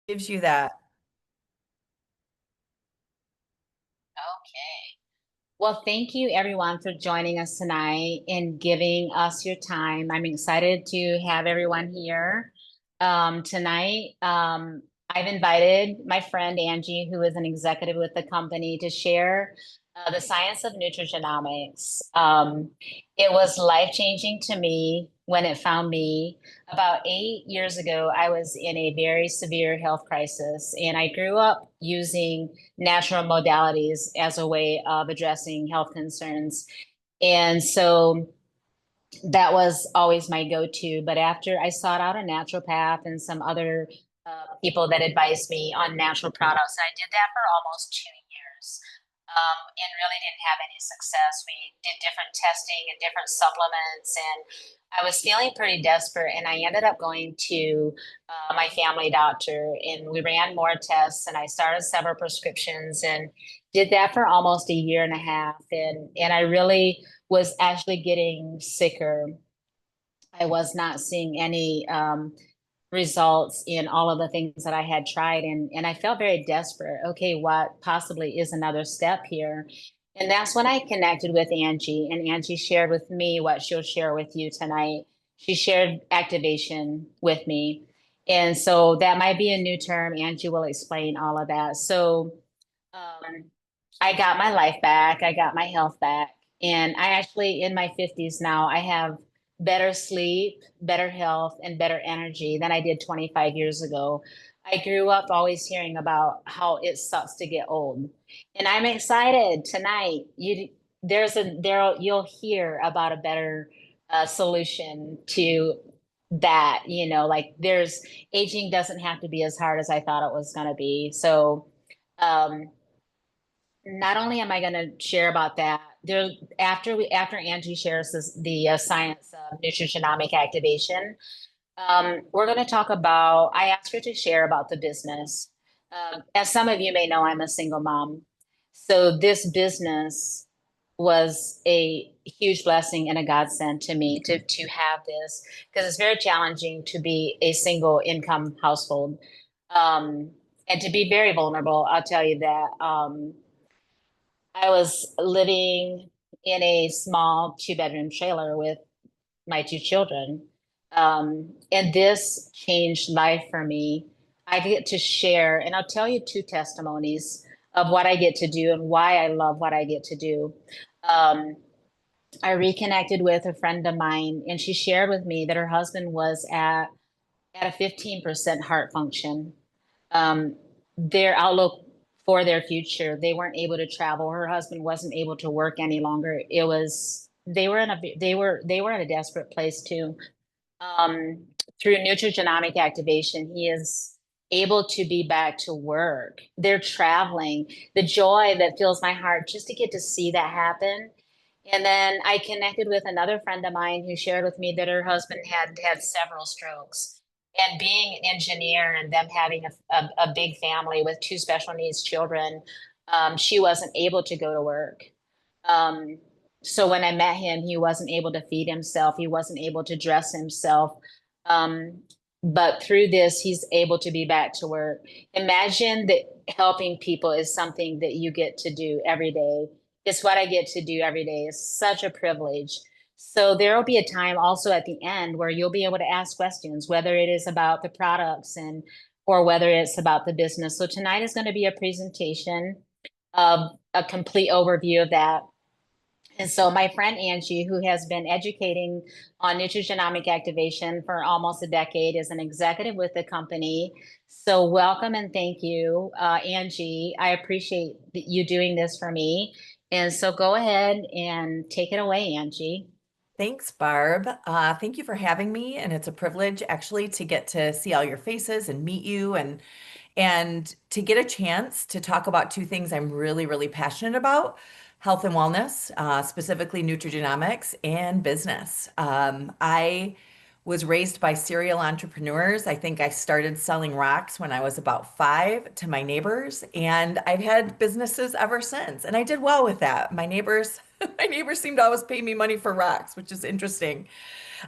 Gives you that. Okay. Well, thank you everyone for joining us tonight and giving us your time. I'm excited to have everyone here tonight. I've invited my friend Angie, who is an executive with the company, to share the science of nutrigenomics. It was life-changing to me when it found me. About 8 years ago, I was in a very severe health crisis, and I grew up using natural modalities as a way of addressing health concerns. And so that was always my go-to. But after I sought out a naturopath and some other people that advised me on natural products, and I did that for almost 2 years. And really didn't have any success. We did different testing and different supplements, and I was feeling pretty desperate. And I ended up going to my family doctor, and we ran more tests, and I started several prescriptions, and did that for almost a year and a half. And I really was actually getting sicker. I was not seeing any results in all of the things that I had tried. And I felt very desperate. Okay, what possibly is another step here? And that's when I connected with Angie, and Angie shared with me what she'll share with you tonight. She shared activation with me. And so that might be a new term. Angie will explain all of that. So um, I got my life back. I got my health back. And I actually, in my 50s now, I have better sleep, better health, and better energy than I did 25 years ago. I grew up always hearing about how it sucks to get old. And I'm excited tonight. You'll hear about a better solution to that. Like there's aging doesn't have to be as hard as I thought it was going to be. So, um, not only am I going to share about that, after Angie shares the science of nutrigenomic activation, we're going to talk about. I asked her to share about the business. As some of you may know, I'm a single mom, so this business was a huge blessing and a godsend to me to have this, because it's very challenging to be a single income household, um, and to be very vulnerable. I'll tell you that. I was living in a small two-bedroom trailer with my two children. And this changed life for me. I get to share, and I'll tell you two testimonies of what I get to do and why I love what I get to do. Um, I reconnected with a friend of mine, and she shared with me that her husband was at a 15% heart function. Um, their outlook for their future, they weren't able to travel. Her husband wasn't able to work any longer. It was they were in a desperate place too. Um, Through nutrigenomic activation, he is able to be back to work. They're traveling. The joy that fills my heart just to get to see that happen. And then I connected with another friend of mine who shared with me that her husband had several strokes. And being an engineer and them having a big family with two special needs children, she wasn't able to go to work. Um, so when I met him, he wasn't able to feed himself. He wasn't able to dress himself. Um, but through this, he's able to be back to work. Imagine that helping people is something that you get to do every day. It's what I get to do every day. It's such a privilege. So there will be a time also at the end where you'll be able to ask questions, whether it is about the products and or whether it's about the business. So tonight is going to be a presentation of a complete overview of that. And so my friend Angie, who has been educating on nutrigenomic activation for almost a decade, is an executive with the company. So welcome and thank you, Angie. I appreciate you doing this for me. And so go ahead and take it away, Angie. Thanks, Barb. Thank you for having me, and it's a privilege actually to get to see all your faces and meet you and to get a chance to talk about two things I'm really, really passionate about: health and wellness, specifically nutrigenomics and business. I was raised by serial entrepreneurs. I think I started selling rocks when I was about 5 to my neighbors, and I've had businesses ever since. And I did well with that. My neighbors, my neighbors seemed to always pay me money for rocks, which is interesting.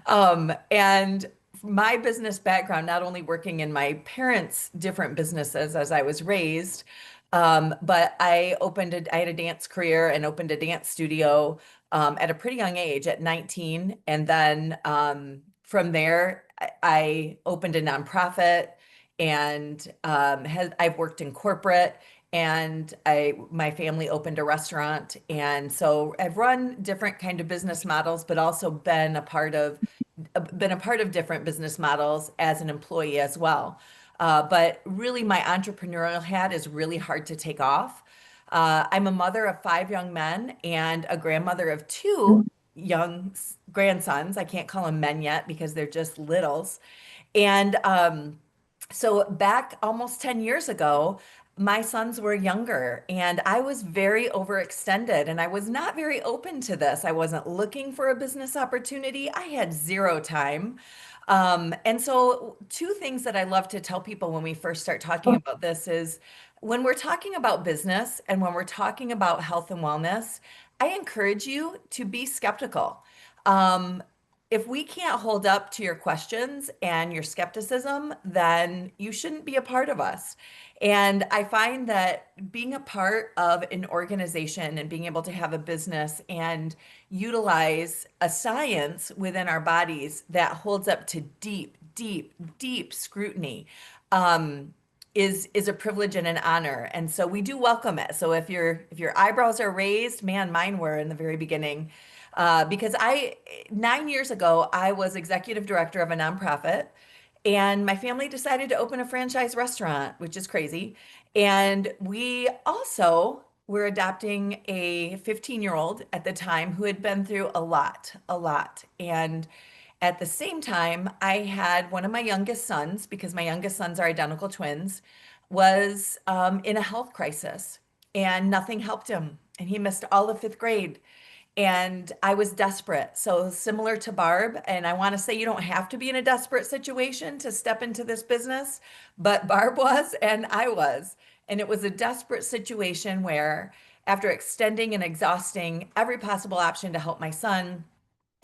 And my business background, not only working in my parents' different businesses as I was raised, but I had a dance career and opened a dance studio at a pretty young age, at 19. And then from there, I opened a nonprofit and I've worked in corporate. And my family opened a restaurant. And so I've run different kind of business models, but also been a part of different business models as an employee as well. But really, my entrepreneurial hat is really hard to take off. I'm a mother of five young men and a grandmother of two young grandsons. I can't call them men yet because they're just littles. And so back almost 10 years ago, my sons were younger and I was very overextended and I was not very open to this. I wasn't looking for a business opportunity. I had zero time. And so two things that I love to tell people when we first start talking about this is when we're talking about business and when we're talking about health and wellness, I encourage you to be skeptical. Um, if we can't hold up to your questions and your skepticism, then you shouldn't be a part of us. And I find that being a part of an organization and being able to have a business and utilize a science within our bodies that holds up to deep, deep, deep scrutiny um, is a privilege and an honor. And so we do welcome it. So if your eyebrows are raised, man, mine were in the very beginning. Because 9 years ago, I was executive director of a nonprofit, and my family decided to open a franchise restaurant, which is crazy. And we also were adopting a 15-year-old at the time who had been through a lot, a lot. And at the same time, I had one of my youngest sons, because my youngest sons are identical twins, was in a health crisis and nothing helped him. And he missed all of fifth grade. And I was desperate. So similar to Barb, and I want to say you don't have to be in a desperate situation to step into this business, but Barb was and I was. And it was a desperate situation where after extending and exhausting every possible option to help my son,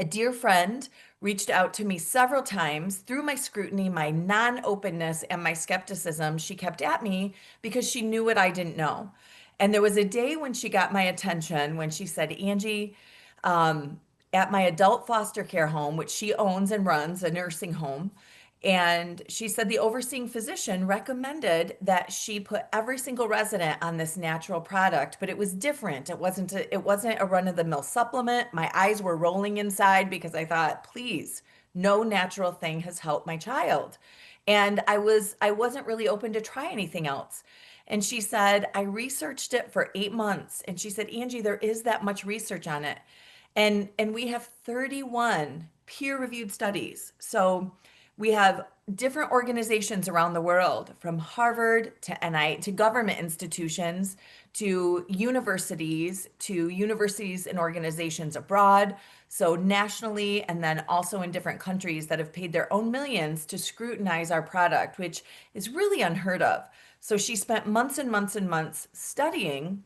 a dear friend reached out to me several times through my scrutiny, my non-openness, and my skepticism. She kept at me because she knew what I didn't know. And there was a day when she got my attention when she said, Angie, um, at my adult foster care home, which she owns and runs, a nursing home, and she said the overseeing physician recommended that she put every single resident on this natural product, but it was different. It wasn't a run-of-the-mill supplement. My eyes were rolling inside because I thought, please, no natural thing has helped my child. And I wasn't really open to try anything else. And she said, I researched it for 8 months. And she said, Angie, there is that much research on it. And we have 31 peer-reviewed studies. So we have different organizations around the world, from Harvard to NIH to government institutions to universities and organizations abroad. So nationally and then also in different countries that have paid their own millions to scrutinize our product, which is really unheard of. So she spent months and months and months studying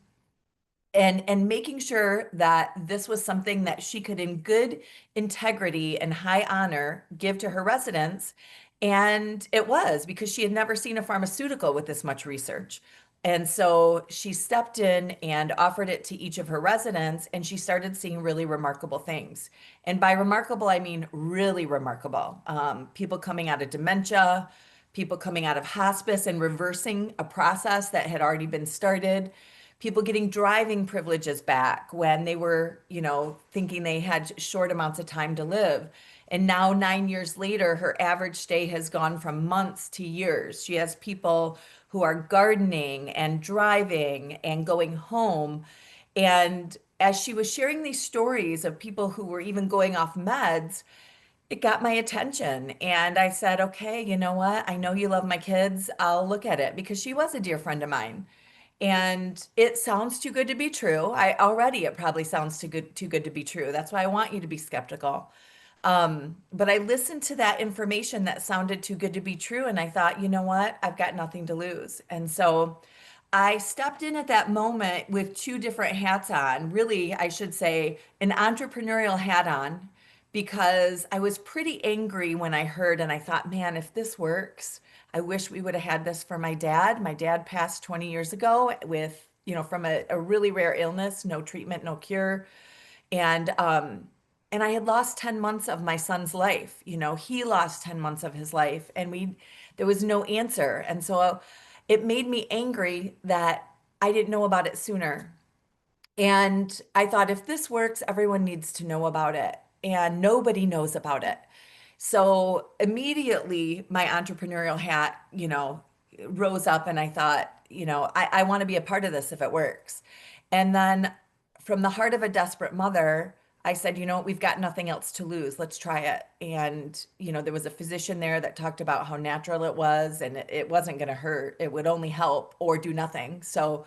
and making sure that this was something that she could in good integrity and high honor give to her residents. And it was because she had never seen a pharmaceutical with this much research. And so she stepped in and offered it to each of her residents, and she started seeing really remarkable things. And by remarkable, I mean really remarkable. People coming out of dementia, people coming out of hospice and reversing a process that had already been started, people getting driving privileges back when they were, thinking they had short amounts of time to live. And now, 9 years later, her average stay has gone from months to years. She has people who are gardening and driving and going home. And as she was sharing these stories of people who were even going off meds, it got my attention. And I said, okay, you know what? I know you love my kids. I'll look at it, because she was a dear friend of mine. And it sounds too good to be true. It probably sounds too good to be true. That's why I want you to be skeptical. But I listened to that information that sounded too good to be true, and I thought, you know what? I've got nothing to lose. And so I stepped in at that moment with two different hats on. Really, I should say an entrepreneurial hat on, because I was pretty angry when I heard, and I thought, man, if this works, I wish we would have had this for my dad. My dad passed 20 years ago with, from a really rare illness, no treatment, no cure. And I had lost 10 months of my son's life. He lost 10 months of his life, and there was no answer. And so it made me angry that I didn't know about it sooner. And I thought, if this works, everyone needs to know about it. And nobody knows about it. So immediately my entrepreneurial hat, rose up, and I thought, I want to be a part of this if it works. And then from the heart of a desperate mother, I said, what, we've got nothing else to lose. Let's try it. And, there was a physician there that talked about how natural it was, and it wasn't going to hurt. It would only help or do nothing. So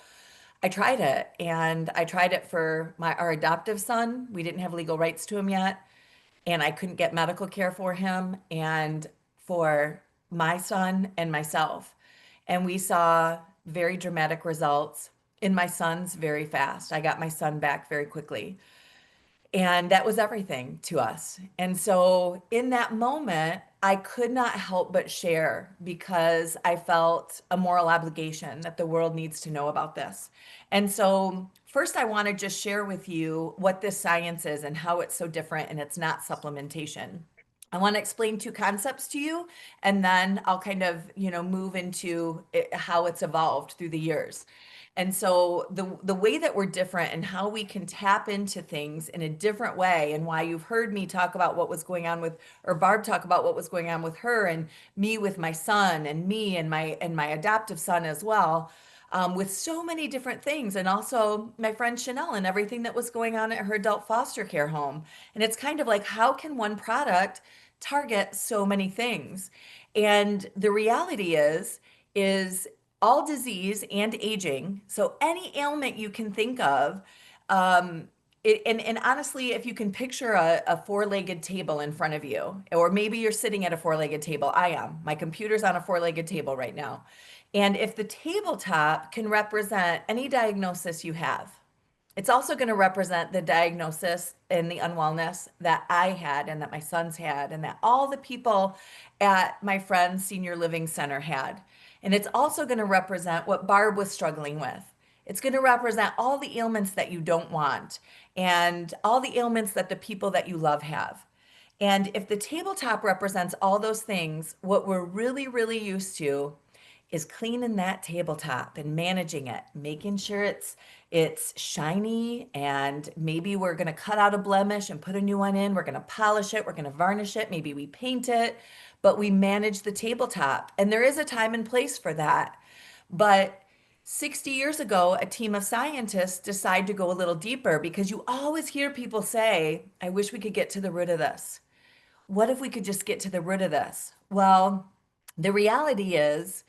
I tried it, and I tried it for our adoptive son. We didn't have legal rights to him yet, and I couldn't get medical care for him, and for my son and myself. And we saw very dramatic results in my son's very fast. I got my son back very quickly. And that was everything to us. And so in that moment, I could not help but share, because I felt a moral obligation that the world needs to know about this. And so, first, I want to just share with you what this science is and how it's so different, and it's not supplementation. I want to explain two concepts to you, and then I'll kind of, move into how it's evolved through the years. And so the way that we're different and how we can tap into things in a different way, and why you've heard me talk about what was going on with, or Barb talk about what was going on with her, and me with my son, and me and my adoptive son as well, with so many different things, and also my friend Chanel and everything that was going on at her adult foster care home. And it's kind of like, how can one product target so many things? And the reality is all disease and aging. So any ailment you can think of, and honestly, if you can picture a four-legged table in front of you, or maybe you're sitting at a four-legged table. I am. My computer's on a four-legged table right now. And if the tabletop can represent any diagnosis you have, it's also going to represent the diagnosis and the unwellness that I had, and that my sons had, and that all the people at my friend's senior living center had. And it's also going to represent what Barb was struggling with. It's going to represent all the ailments that you don't want, and all the ailments that the people that you love have. And if the tabletop represents all those things, what we're really, really used to is cleaning that tabletop and managing it, making sure it's shiny, and maybe we're going to cut out a blemish and put a new one in. We're going to polish it, we're going to varnish it, maybe we paint it, but we manage the tabletop. And there is a time and place for that. But 60 years ago, a team of scientists decided to go a little deeper, because you always hear people say, I wish we could get to the root of this. What if we could just get to the root of this? Well, the reality is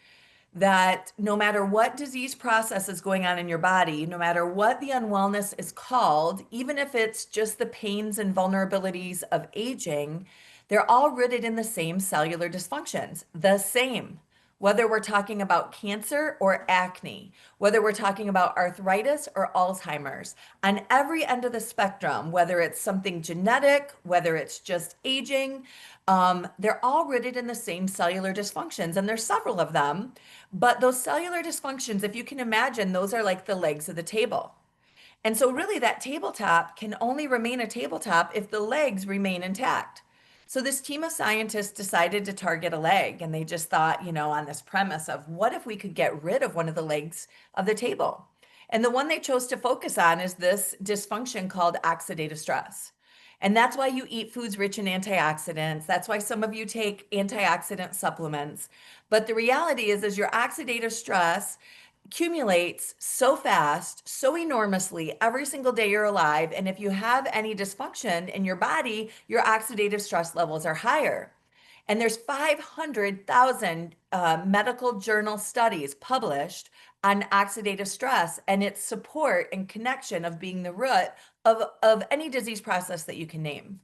that no matter what disease process is going on in your body, no matter what the unwellness is called, even if it's just the pains and vulnerabilities of aging, they're all rooted in the same cellular dysfunctions, the same. Whether we're talking about cancer or acne, whether we're talking about arthritis or Alzheimer's, on every end of the spectrum, whether it's something genetic, whether it's just aging, they're all rooted in the same cellular dysfunctions. And there's several of them, but those cellular dysfunctions, if you can imagine, those are like the legs of the table. And so, really, that tabletop can only remain a tabletop if the legs remain intact. So, this team of scientists decided to target a leg, and they just thought, on this premise of, what if we could get rid of one of the legs of the table? And the one they chose to focus on is this dysfunction called oxidative stress. And that's why you eat foods rich in antioxidants. That's why some of you take antioxidant supplements. But the reality is your oxidative stress accumulates so fast, so enormously every single day you're alive. And if you have any dysfunction in your body, your oxidative stress levels are higher. And there's 500,000 medical journal studies published on oxidative stress and its support and connection of being the root of any disease process that you can name.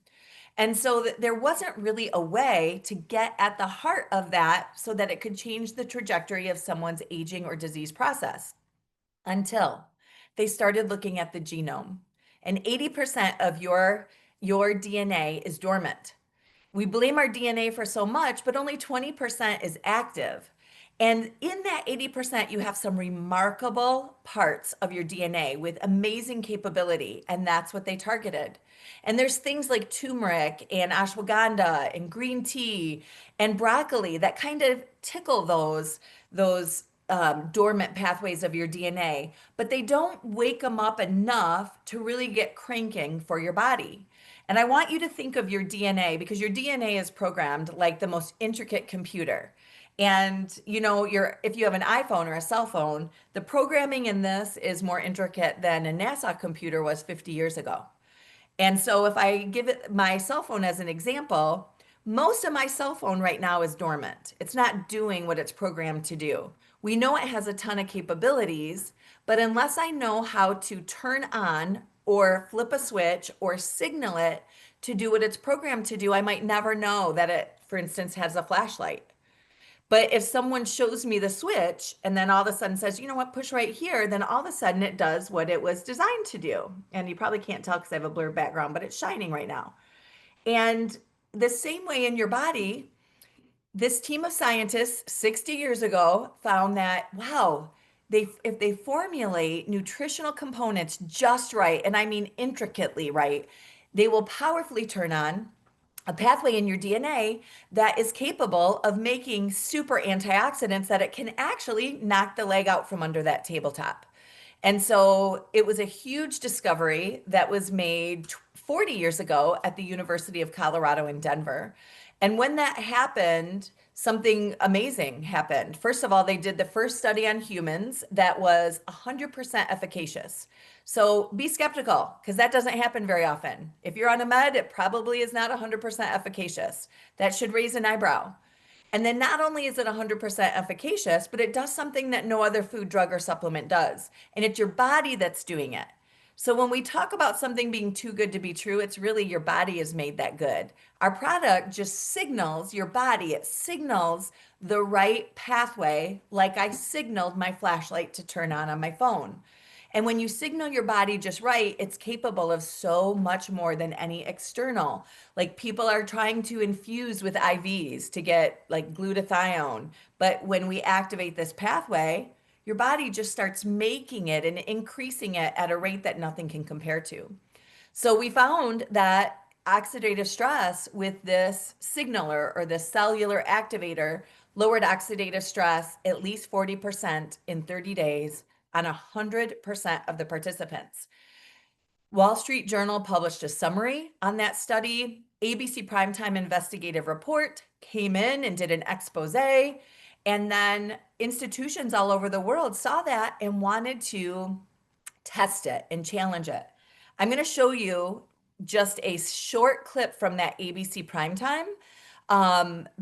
And so there wasn't really a way to get at the heart of that so that it could change the trajectory of someone's aging or disease process, until they started looking at the genome. And 80% of your your DNA is dormant. We blame our DNA for so much, but only 20% is active. And in that 80%, you have some remarkable parts of your DNA with amazing capability, and that's what they targeted. And there's things like turmeric and ashwagandha and green tea and broccoli that kind of tickle those dormant pathways of your DNA, but they don't wake them up enough to really get cranking for your body. And I want you to think of your DNA because your DNA is programmed like the most intricate computer. And if you have an iPhone or a cell phone, the programming in this is more intricate than a NASA computer was 50 years ago. And so if I give it my cell phone as an example, most of my cell phone right now is dormant. It's not doing what it's programmed to do. We know it has a ton of capabilities, but unless I know how to turn on or flip a switch or signal it to do what it's programmed to do, I might never know that it, for instance, has a flashlight. But if someone shows me the switch and then all of a sudden says, you know what, push right here, then all of a sudden it does what it was designed to do. And you probably can't tell because I have a blurred background, but it's shining right now. And the same way in your body, this team of scientists 60 years ago found that, wow, if they formulate nutritional components just right, and I mean intricately right, they will powerfully turn on a pathway in your DNA that is capable of making super antioxidants that it can actually knock the leg out from under that tabletop. And so it was a huge discovery that was made 40 years ago at the University of Colorado in Denver. And when that happened, something amazing happened. First of all, they did the first study on humans that was 100% efficacious. So be skeptical because that doesn't happen very often. If you're on a med, it probably is not 100% efficacious. That should raise an eyebrow. And then not only is it 100% efficacious, but it does something that no other food, drug, or supplement does. And it's your body that's doing it. So when we talk about something being too good to be true, it's really your body has made that good. Our product just signals your body, it signals the right pathway, like I signaled my flashlight to turn on my phone. And when you signal your body just right, it's capable of so much more than any external. Like people are trying to infuse with IVs to get like glutathione. But when we activate this pathway, your body just starts making it and increasing it at a rate that nothing can compare to. So we found that oxidative stress with this signaler or this cellular activator lowered oxidative stress at least 40% in 30 days on 100% of the participants. Wall Street Journal published a summary on that study. ABC Primetime Investigative Report came in and did an expose. And then institutions all over the world saw that and wanted to test it and challenge it. I'm going to show you just a short clip from that ABC Primetime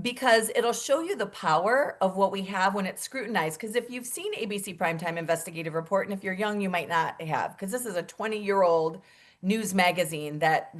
because it'll show you the power of what we have when it's scrutinized. Because if you've seen ABC Primetime Investigative Report, and if you're young, you might not have, because this is a 20-year-old news magazine that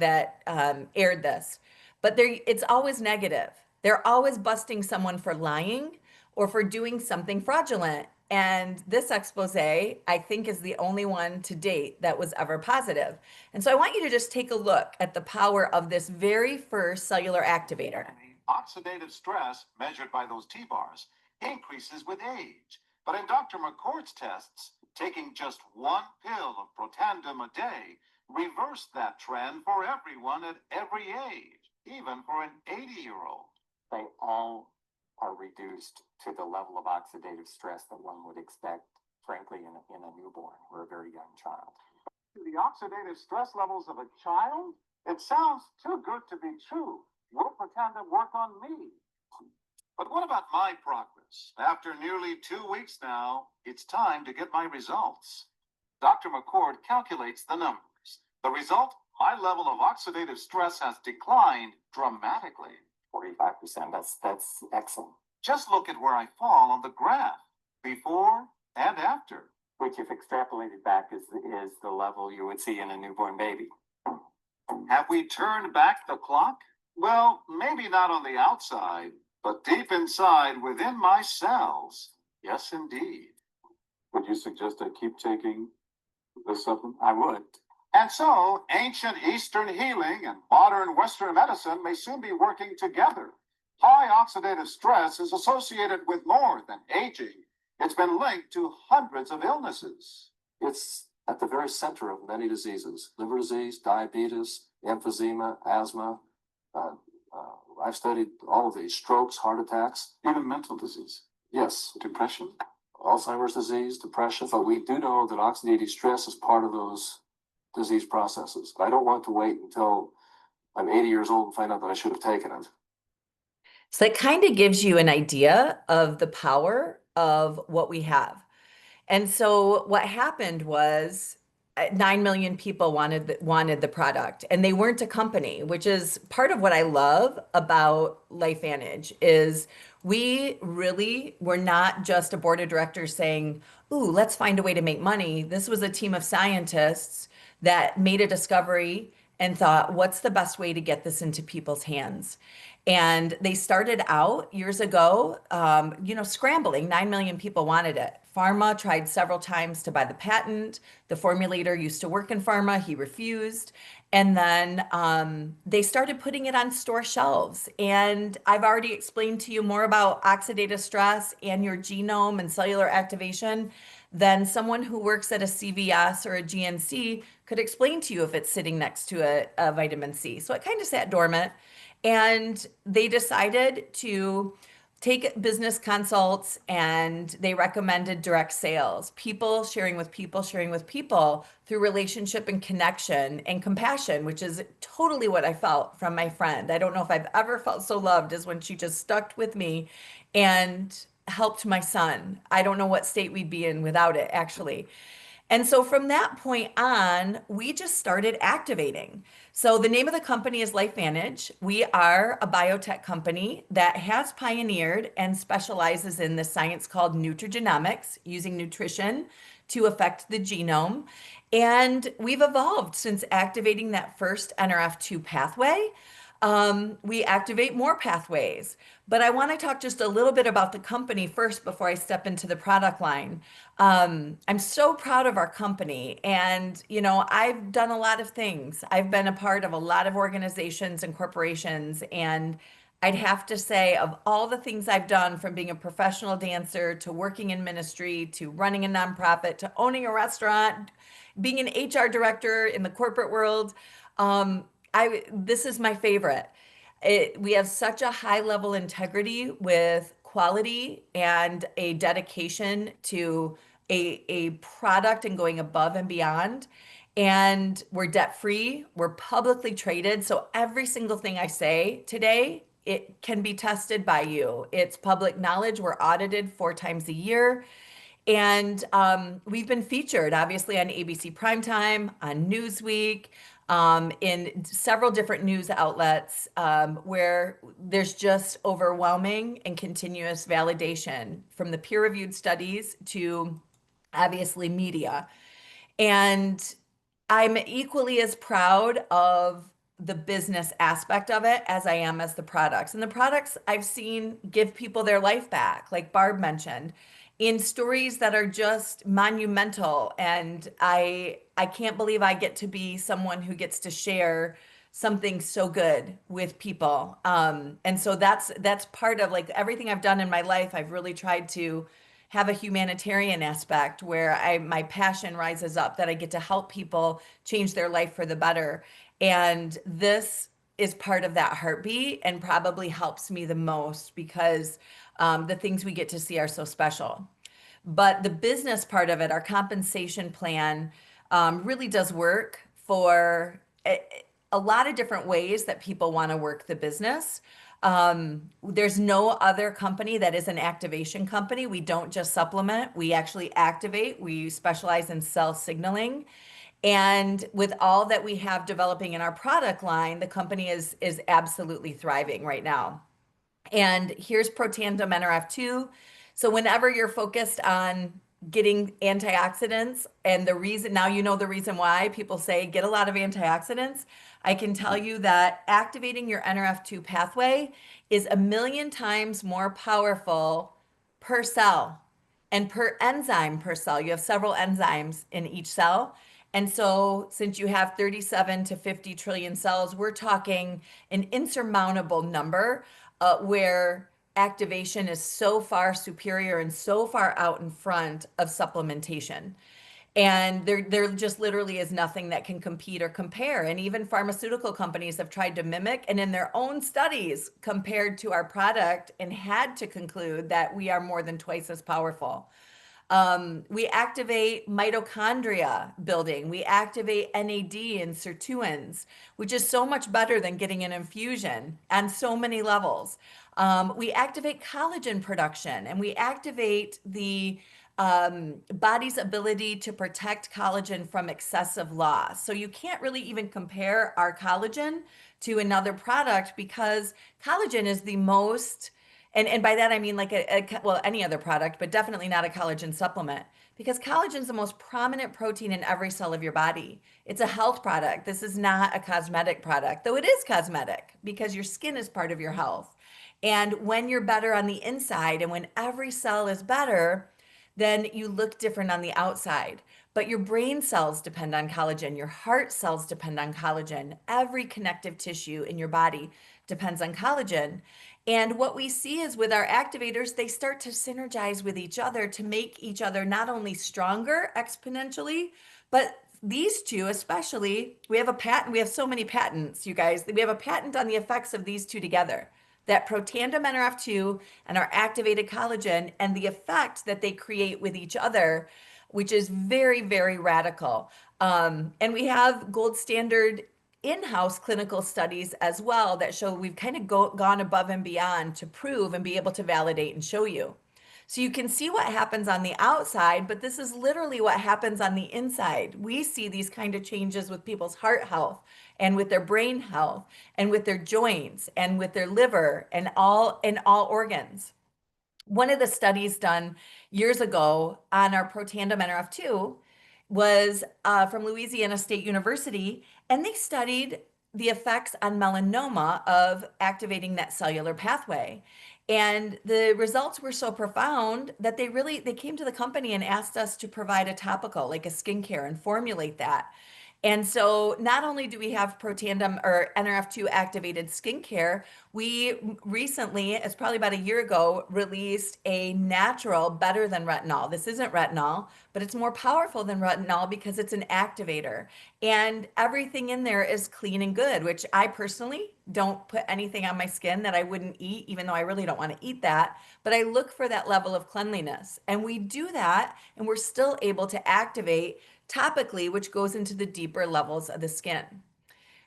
aired this. But it's always negative. They're always busting someone for lying or for doing something fraudulent. And this expose, I think, is the only one to date that was ever positive. And so I want you to just take a look at the power of this very first cellular activator. Oxidative stress, measured by those T-bars, increases with age. But in Dr. McCord's tests, taking just one pill of Protandim a day reversed that trend for everyone at every age, even for an 80-year-old. They all are reduced to the level of oxidative stress that one would expect, frankly, in a newborn or a very young child. The oxidative stress levels of a child? It sounds too good to be true. Will Protandim work on me? But what about my progress? After nearly 2 weeks now, it's time to get my results. Dr. McCord calculates the numbers. The result, my level of oxidative stress has declined dramatically. 45%, that's excellent. Just look at where I fall on the graph, before and after. Which, if extrapolated back, is the level you would see in a newborn baby. Have we turned back the clock? Well, maybe not on the outside, but deep inside within my cells. Yes, indeed. Would you suggest I keep taking this supplement? I would. And so, ancient Eastern healing and modern Western medicine may soon be working together. High oxidative stress is associated with more than aging. It's been linked to hundreds of illnesses. It's at the very center of many diseases: liver disease, diabetes, emphysema, asthma. Uh, I've studied all of these: strokes, heart attacks, Even mental disease, yes, depression. Alzheimer's disease, depression. But we do know that oxidative stress is part of those disease processes. I don't want to wait until I'm 80 years old and find out that I should have taken it. So that kind of gives you an idea of the power of what we have. And so what happened was 9 million people wanted the product, and they weren't a company, which is part of what I love about LifeVantage is we really were not just a board of directors saying, "Ooh, let's find a way to make money." This was a team of scientists that made a discovery and thought, "What's the best way to get this into people's hands?" And they started out years ago, scrambling. 9 million people wanted it. Pharma tried several times to buy the patent. The formulator used to work in pharma. He refused. And then they started putting it on store shelves. And I've already explained to you more about oxidative stress and your genome and cellular activation than someone who works at a CVS or a GNC could explain to you if it's sitting next to a vitamin C. So it kind of sat dormant. And they decided to take business consults and they recommended direct sales, people sharing with people through relationship and connection and compassion, which is totally what I felt from my friend. I don't know if I've ever felt so loved as when she just stuck with me and helped my son. I don't know what state we'd be in without it, actually. And so from that point on, we just started activating. So the name of the company is LifeVantage. We are a biotech company that has pioneered and specializes in the science called Nutrigenomics, using nutrition to affect the genome. And we've evolved since activating that first NRF2 pathway. We activate more pathways. But I want to talk just a little bit about the company first before I step into the product line. I'm so proud of our company. And, I've done a lot of things. I've been a part of a lot of organizations and corporations. And I'd have to say, of all the things I've done, from being a professional dancer to working in ministry to running a nonprofit to owning a restaurant, being an HR director in the corporate world, this is my favorite. We have such a high level integrity with quality and a dedication to a product and going above and beyond. And we're debt free, we're publicly traded. So every single thing I say today, it can be tested by you. It's public knowledge. We're audited 4 times a year. And we've been featured, obviously, on ABC Primetime, on Newsweek, in several different news outlets where there's just overwhelming and continuous validation from the peer-reviewed studies to obviously media. And I'm equally as proud of the business aspect of it as I am as the products. And the products I've seen give people their life back, like Barb mentioned, in stories that are just monumental. And I can't believe I get to be someone who gets to share something so good with people. And so that's part of like everything I've done in my life. I've really tried to have a humanitarian aspect where my passion rises up that I get to help people change their life for the better. And this is part of that heartbeat and probably helps me the most because the things we get to see are so special. But the business part of it, our compensation plan, really does work for a lot of different ways that people want to work the business. There's no other company that is an activation company. We don't just supplement, we actually activate. We specialize in cell signaling. And with all that we have developing in our product line, the company is absolutely thriving right now. And here's Protandim NRF2. So whenever you're focused on getting antioxidants, and the reason, now you know the reason why people say get a lot of antioxidants, I can tell you that activating your NRF2 pathway is 1,000,000 times more powerful per cell and per enzyme per cell. You have several enzymes in each cell. And so, since you have 37 to 50 trillion cells, we're talking an insurmountable number where activation is so far superior and so far out in front of supplementation. And there just literally is nothing that can compete or compare. And even pharmaceutical companies have tried to mimic and in their own studies compared to our product and had to conclude that we are more than twice as powerful. We activate mitochondria building. We activate NAD and sirtuins, which is so much better than getting an infusion on so many levels. We activate collagen production and we activate the body's ability to protect collagen from excessive loss. So you can't really even compare our collagen to another product because collagen is the most, and by that I mean like well, any other product, but definitely not a collagen supplement, because collagen is the most prominent protein in every cell of your body. It's a health product. This is not a cosmetic product, though it is cosmetic because your skin is part of your health. And when you're better on the inside and when every cell is better, then you look different on the outside. But your brain cells depend on collagen, your heart cells depend on collagen, every connective tissue in your body depends on collagen. And what we see is with our activators, they start to synergize with each other to make each other not only stronger exponentially, but these two especially, we have a patent, we have so many patents, you guys. We have a patent on the effects of these two together, that protandem NRF2 and our activated collagen and the effect that they create with each other, which is very, very radical. And we have gold standard in-house clinical studies as well that show we've kind of gone above and beyond to prove and be able to validate and show you. So you can see what happens on the outside, but this is literally what happens on the inside. We see these kind of changes with people's heart health and with their brain health and with their joints and with their liver and all organs. One of the studies done years ago on our protandem NRF2 was from Louisiana State University, and they studied the effects on melanoma of activating that cellular pathway. And the results were so profound that they came to the company and asked us to provide a topical, like a skincare, and formulate that. And so not only do we have protandem or NRF2 activated skincare, we recently, it's probably about a year ago, released a natural better than retinol. This isn't retinol, but it's more powerful than retinol because it's an activator. And everything in there is clean and good, which I personally don't put anything on my skin that I wouldn't eat, even though I really don't want to eat that. But I look for that level of cleanliness. And we do that, and we're still able to activate topically, which goes into the deeper levels of the skin.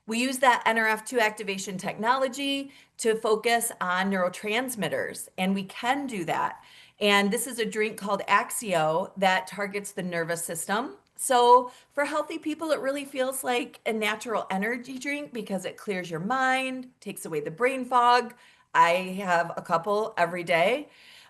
We use that NRF2 activation technology to focus on neurotransmitters, and we can do that. And this is a drink called Axio that targets the nervous system. So for healthy people, it really feels like a natural energy drink because it clears your mind, takes away the brain fog. I have a couple every day.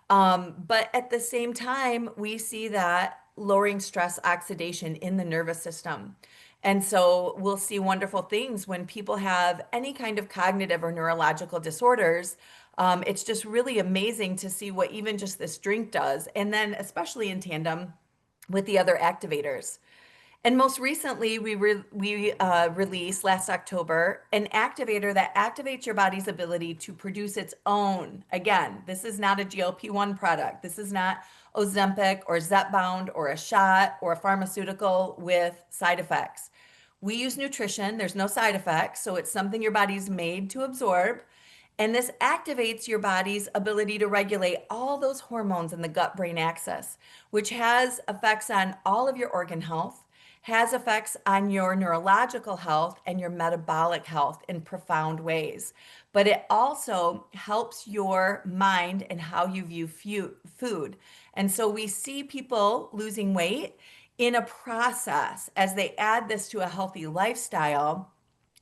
But at the same time, we see that lowering stress oxidation in the nervous system. And so we'll see wonderful things when people have any kind of cognitive or neurological disorders. It's just really amazing to see what even just this drink does. And then especially in tandem with the other activators. And most recently, we released last October an activator that activates your body's ability to produce its own. Again, this is not a GLP-1 product. This is not Ozempic or Zepbound or a shot or a pharmaceutical with side effects. We use nutrition. There's no side effects. So it's something your body's made to absorb. And this activates your body's ability to regulate all those hormones in the gut-brain axis, which has effects on all of your organ health, has effects on your neurological health and your metabolic health in profound ways. But it also helps your mind and how you view food. And so we see people losing weight in a process as they add this to a healthy lifestyle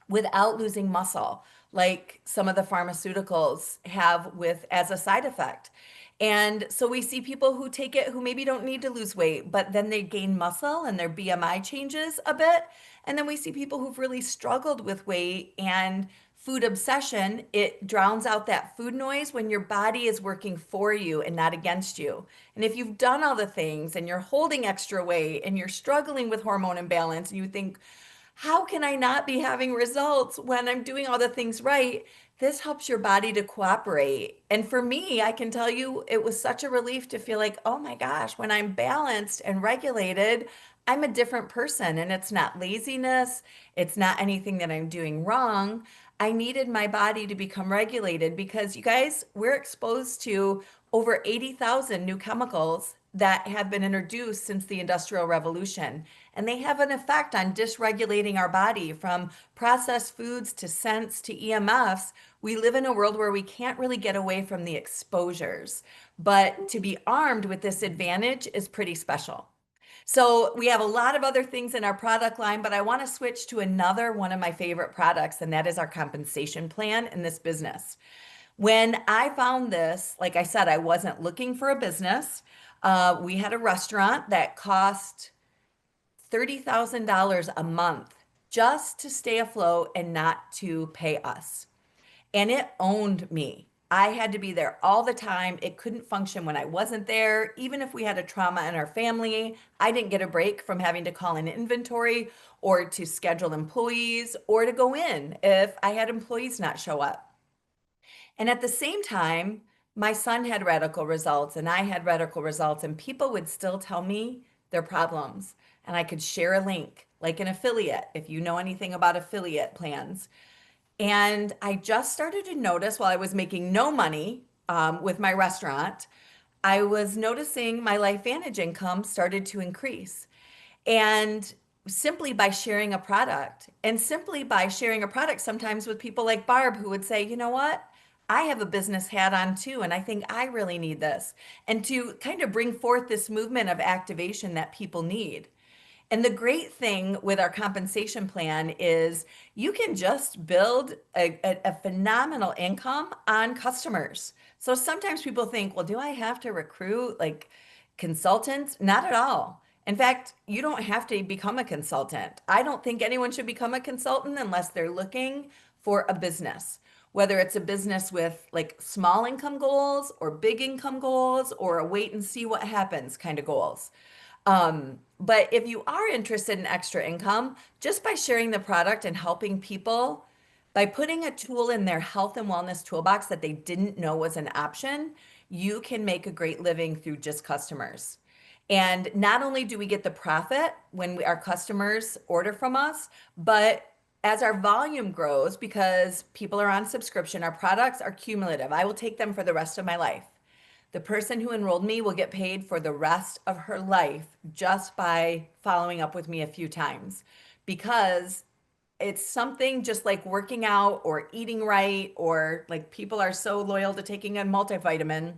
without losing muscle, like some of the pharmaceuticals have with as a side effect. And so we see people who take it who maybe don't need to lose weight, but then they gain muscle and their BMI changes a bit. And then we see people who've really struggled with weight and food obsession, it drowns out that food noise when your body is working for you and not against you. And if you've done all the things and you're holding extra weight and you're struggling with hormone imbalance and you think, how can I not be having results when I'm doing all the things right? This helps your body to cooperate. And for me, I can tell you it was such a relief to feel like, oh my gosh, when I'm balanced and regulated, I'm a different person. And it's not laziness, it's not anything that I'm doing wrong. I needed my body to become regulated because you guys, we're exposed to over 80,000 new chemicals that have been introduced since the Industrial Revolution. And they have an effect on dysregulating our body from processed foods to scents to EMFs. We live in a world where we can't really get away from the exposures. But to be armed with this advantage is pretty special. So we have a lot of other things in our product line, but I want to switch to another one of my favorite products, and that is our compensation plan in this business. When I found this, like I said, I wasn't looking for a business. We had a restaurant that cost $30,000 a month just to stay afloat and not to pay us. And it owned me. I had to be there all the time. It couldn't function when I wasn't there. Even if we had a trauma in our family, I didn't get a break from having to call in inventory or to schedule employees or to go in if I had employees not show up. And at the same time, my son had radical results and I had radical results, and people would still tell me their problems. And I could share a link, like an affiliate, if you know anything about affiliate plans. And I just started to notice while I was making no money with my restaurant, I was noticing my LifeVantage income started to increase. And simply by sharing a product, and simply by sharing a product sometimes with people like Barb, who would say, you know what? I have a business hat on too, and I think I really need this. And to kind of bring forth this movement of activation that people need. And the great thing with our compensation plan is you can just build a phenomenal income on customers. So sometimes people think, well, do I have to recruit like consultants? Not at all. In fact, you don't have to become a consultant. I don't think anyone should become a consultant unless they're looking for a business, whether it's a business with like small income goals or big income goals or a wait and see what happens kind of goals. But if you are interested in extra income, just by sharing the product and helping people, by putting a tool in their health and wellness toolbox that they didn't know was an option, you can make a great living through just customers. And not only do we get the profit when our customers order from us, but as our volume grows, because people are on subscription, our products are cumulative. I will take them for the rest of my life. The person who enrolled me will get paid for the rest of her life just by following up with me a few times because it's something just like working out or eating right, or like people are so loyal to taking a multivitamin.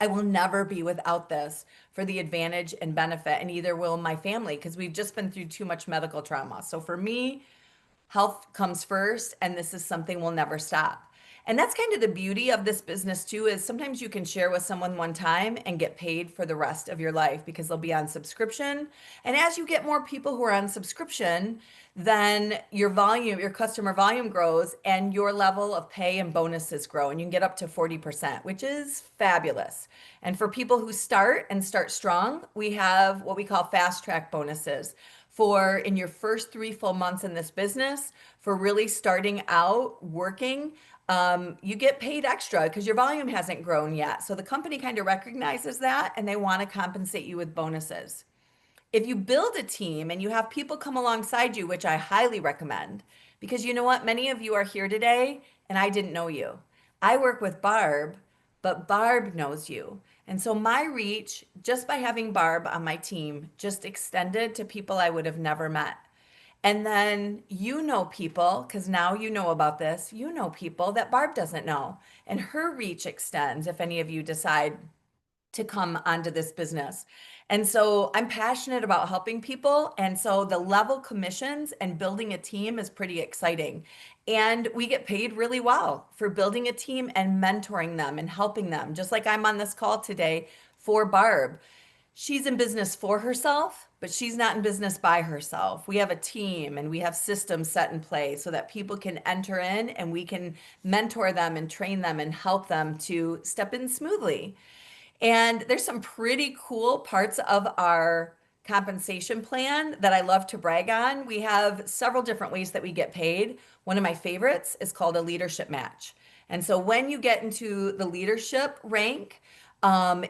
I will never be without this for the advantage and benefit, and either will my family because we've just been through too much medical trauma. So for me, health comes first, and this is something we'll never stop. And that's kind of the beauty of this business too, is sometimes you can share with someone one time and get paid for the rest of your life because they'll be on subscription. And as you get more people who are on subscription, then your volume, your customer volume grows and your level of pay and bonuses grow, and you can get up to 40%, which is fabulous. And for people who start and start strong, we have what we call fast track bonuses for in your first 3 full months in this business for really starting out working. You get paid extra because your volume hasn't grown yet. So the company kind of recognizes that and they want to compensate you with bonuses. If you build a team and you have people come alongside you, which I highly recommend, because you know what? Many of you are here today and I didn't know you. I work with Barb, but Barb knows you. And so my reach, just by having Barb on my team, just extended to people I would have never met. And then you know people, because now you know about this, you know people that Barb doesn't know. And her reach extends if any of you decide to come onto this business. And so I'm passionate about helping people. And so the level commissions and building a team is pretty exciting. And we get paid really well for building a team and mentoring them and helping them, just like I'm on this call today for Barb. she's in business for herself, but she's not in business by herself. We have a team and we have systems set in place so that people can enter in and we can mentor them and train them and help them to step in smoothly. And there's some pretty cool parts of our compensation plan that I love to brag on. We have several different ways that we get paid. One of my favorites is called a leadership match. And so when you get into the leadership rank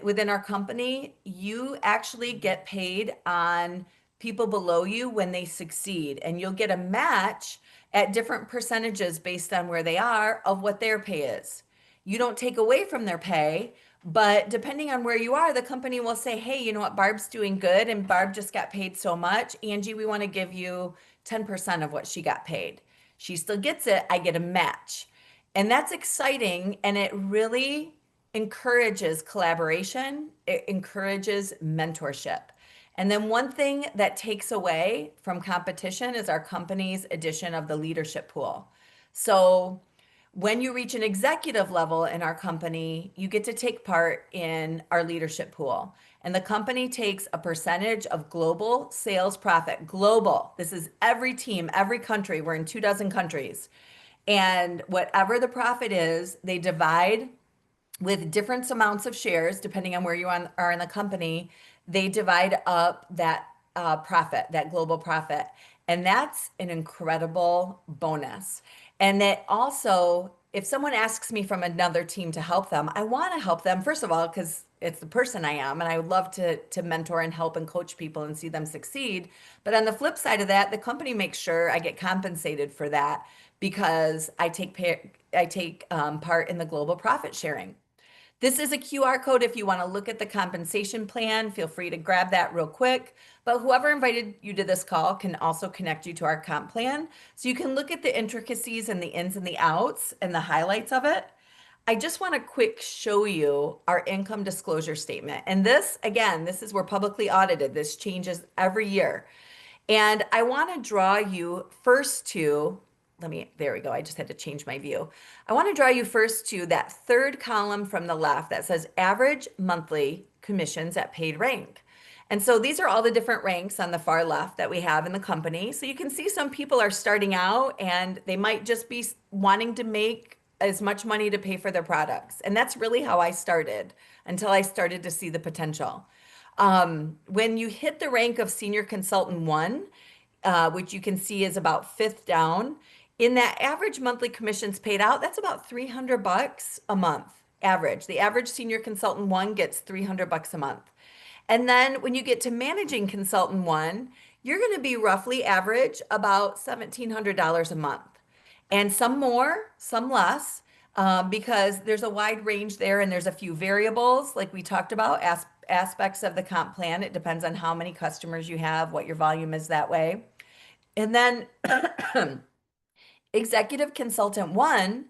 within our company, you actually get paid on people below you when they succeed. And you'll get a match at different percentages based on where they are of what their pay is. You don't take away from their pay, but depending on where you are, the company will say, hey, you know what, Barb's doing good and Barb just got paid so much. Angie, we want to give you 10% of what she got paid. She still gets it. I get a match. And that's exciting. And it really encourages collaboration, it encourages mentorship. And then one thing that takes away from competition is our company's addition of the leadership pool. So when you reach an executive level in our company, you get to take part in our leadership pool. And the company takes a percentage of global sales profit. Global. This is every team, every country. We're in 24 countries. And whatever the profit is, they divide with different amounts of shares, depending on where you are in the company. They divide up that profit, that global profit. And that's an incredible bonus. And that also, if someone asks me from another team to help them, I want to help them, first of all, because it's the person I am, and I would love to mentor and help and coach people and see them succeed. But on the flip side of that, the company makes sure I get compensated for that because I take part in the global profit sharing. This is a QR code if you want to look at the compensation plan. Feel free to grab that real quick. But whoever invited you to this call can also connect you to our comp plan. So you can look at the intricacies and the ins and the outs and the highlights of it. I just want to quick show you our income disclosure statement. And this, again, this is we're publicly audited. This changes every year. And I want to draw you first to, there we go. I just had to change my view. I want to draw you first to that third column from the left that says average monthly commissions at paid rank. And so these are all the different ranks on the far left that we have in the company. So you can see some people are starting out and they might just be wanting to make as much money to pay for their products. And that's really how I started until I started to see the potential. When you hit the rank of senior consultant one, which you can see is about fifth down, in that average monthly commissions paid out, that's about $300 a month average. The average senior consultant one gets $300 a month. And then when you get to managing consultant one, you're going to be roughly average about $1,700 a month. And some more, some less, because there's a wide range there and there's a few variables, like we talked about, aspects of the comp plan. It depends on how many customers you have, what your volume is that way. And then executive consultant one,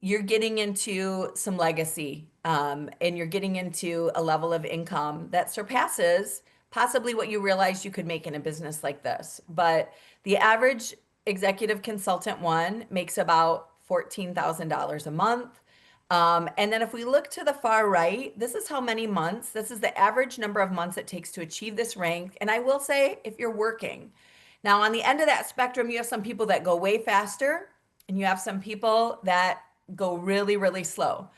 you're getting into some legacy and you're getting into a level of income that surpasses possibly what you realized you could make in a business like this. But the average executive consultant one makes about $14,000 a month. And then if we look to the far right, this is how many months, this is the average number of months it takes to achieve this rank. And I will say, if you're working. Now, on the end of that spectrum, you have some people that go way faster and you have some people that go really, really slow.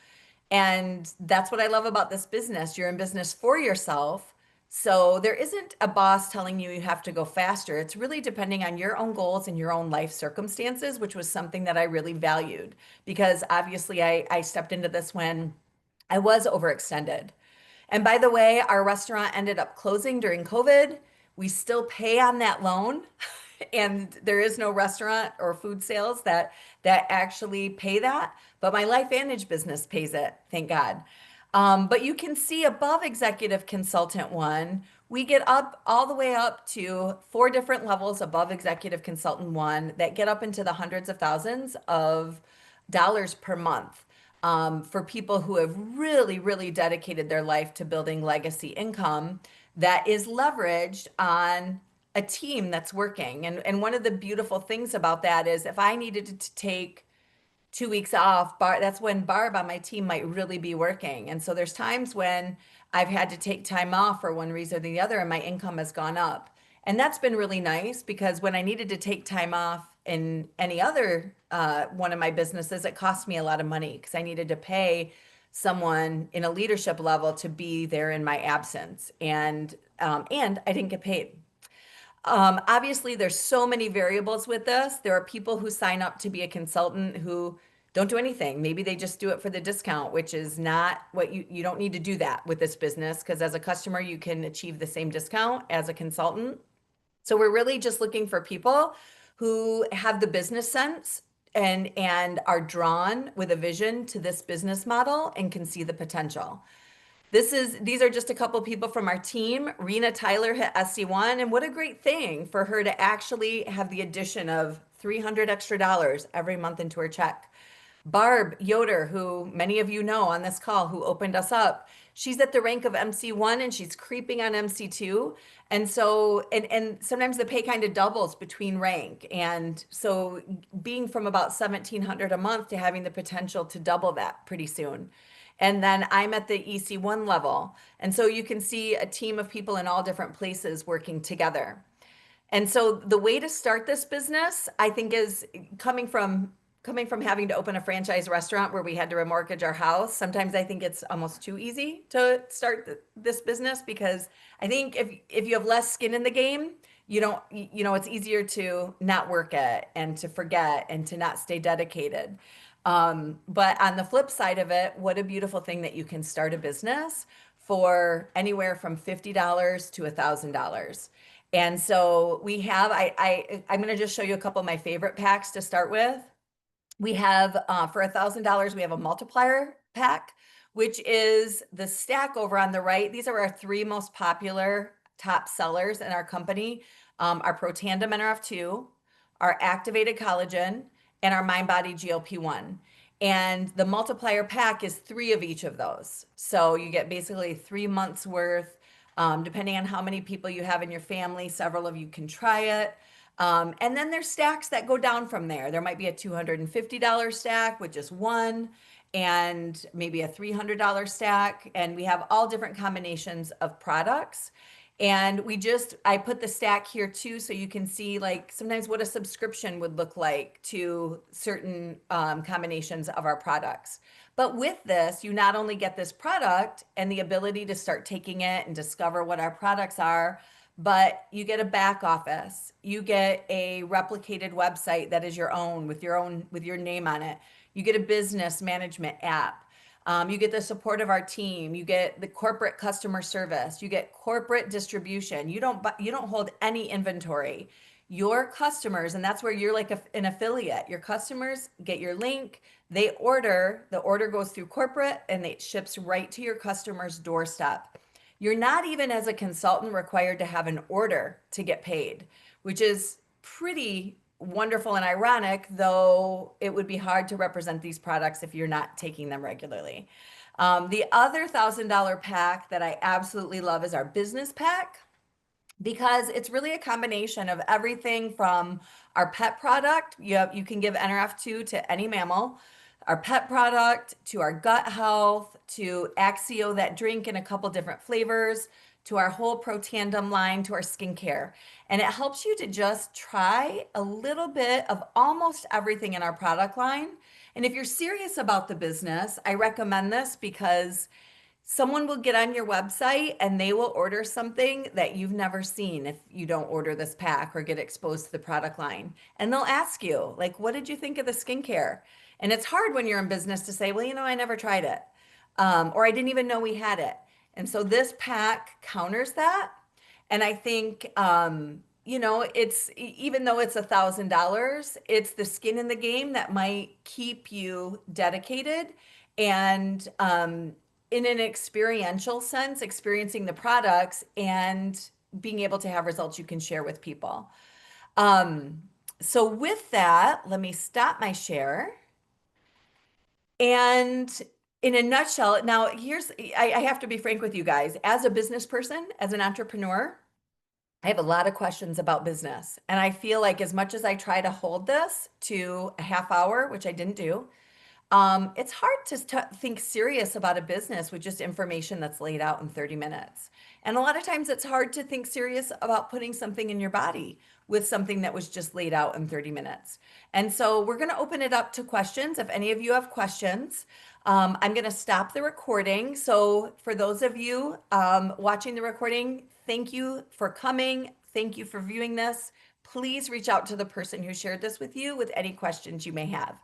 And that's what I love about this business. You're in business for yourself. So there isn't a boss telling you you have to go faster. It's really depending on your own goals and your own life circumstances, which was something that I really valued because obviously I stepped into this when I was overextended. And by the way, our restaurant ended up closing during COVID. We still pay on that loan. And there is no restaurant or food sales that actually pay that. But my LifeVantage business pays it, thank God. But you can see above executive consultant one, we get up all the way up to 4 different levels above executive consultant one that get up into the hundreds of thousands of dollars per month. For people who have really, really dedicated their life to building legacy income that is leveraged on a team that's working. And one of the beautiful things about that is if I needed to take 2 weeks off, that's when Barb on my team might really be working. And so there's times when I've had to take time off for one reason or the other, and my income has gone up. And that's been really nice because when I needed to take time off in any other one of my businesses, it cost me a lot of money because I needed to pay someone in a leadership level to be there in my absence, and I didn't get paid. Obviously, there's so many variables with this. There are people who sign up to be a consultant who don't do anything. Maybe they just do it for the discount, which is not what you don't need to do that with this business because as a customer, you can achieve the same discount as a consultant. So we're really just looking for people who have the business sense and are drawn with a vision to this business model and can see the potential. These are just a couple people from our team. Rena Tyler hit SC1, and what a great thing for her to actually have the addition of 300 extra dollars every month into her check. Barb Yoder, who many of you know on this call, who opened us up, she's at the rank of MC1 and she's creeping on MC2. And so, and sometimes the pay kind of doubles between rank. And so being from about 1,700 a month to having the potential to double that pretty soon. And then I'm at the EC1 level. And so you can see a team of people in all different places working together. And so the way to start this business, I think, is coming from having to open a franchise restaurant where we had to remortgage our house. Sometimes I think it's almost too easy to start this business because I think if you have less skin in the game, you don't, it's easier to not work it and to forget and to not stay dedicated. But on the flip side of it, what a beautiful thing that you can start a business for anywhere from $50 to $1,000. And so we have, I'm going to just show you a couple of my favorite packs to start with. We have, for $1,000, we have a multiplier pack, which is the stack over on the right. These are our three most popular top sellers in our company, our Protandim NRF2, our activated collagen, and our Mind Body GLP-1. And the multiplier pack is three of each of those. So you get basically 3 months worth, depending on how many people you have in your family. Several of you can try it. And then there's stacks that go down from there. There might be a $250 stack with just one, and maybe a $300 stack. And we have all different combinations of products. And I put the stack here too, so you can see like sometimes what a subscription would look like to certain combinations of our products. But with this, you not only get this product and the ability to start taking it and discover what our products are, but you get a back office. You get a replicated website that is your own with your name on it. You get a business management app. You get the support of our team. You get the corporate customer service. You get corporate distribution. You don't hold any inventory. Your customers, and that's where you're like an affiliate. Your customers get your link. They order. The order goes through corporate, and it ships right to your customer's doorstep. You're not even as a consultant required to have an order to get paid, which is pretty wonderful and ironic, though it would be hard to represent these products if you're not taking them regularly. The other $1,000 pack that I absolutely love is our business pack, because it's really a combination of everything from our pet product. You can give NRF2 to any mammal, our pet product, to our gut health, to Axio, that drink in a couple different flavors, to our whole Protandim line, to our skincare. And it helps you to just try a little bit of almost everything in our product line. And if you're serious about the business, I recommend this because someone will get on your website and they will order something that you've never seen if you don't order this pack or get exposed to the product line. And they'll ask you, like, what did you think of the skincare? And it's hard when you're in business to say, well, I never tried it. Or I didn't even know we had it. And so this pack counters that. And I think, it's, even though it's $1,000, it's the skin in the game that might keep you dedicated and, in an experiential sense, experiencing the products and being able to have results you can share with people. So with that, let me stop my share. And in a nutshell, now I have to be frank with you guys. As a business person, as an entrepreneur, I have a lot of questions about business. And I feel like as much as I try to hold this to a half hour, which I didn't do, It's hard to think serious about a business with just information that's laid out in 30 minutes. And a lot of times it's hard to think serious about putting something in your body with something that was just laid out in 30 minutes. And so we're going to open it up to questions. If any of you have questions, I'm going to stop the recording. So for those of you watching the recording, thank you for coming. Thank you for viewing this. Please reach out to the person who shared this with you with any questions you may have.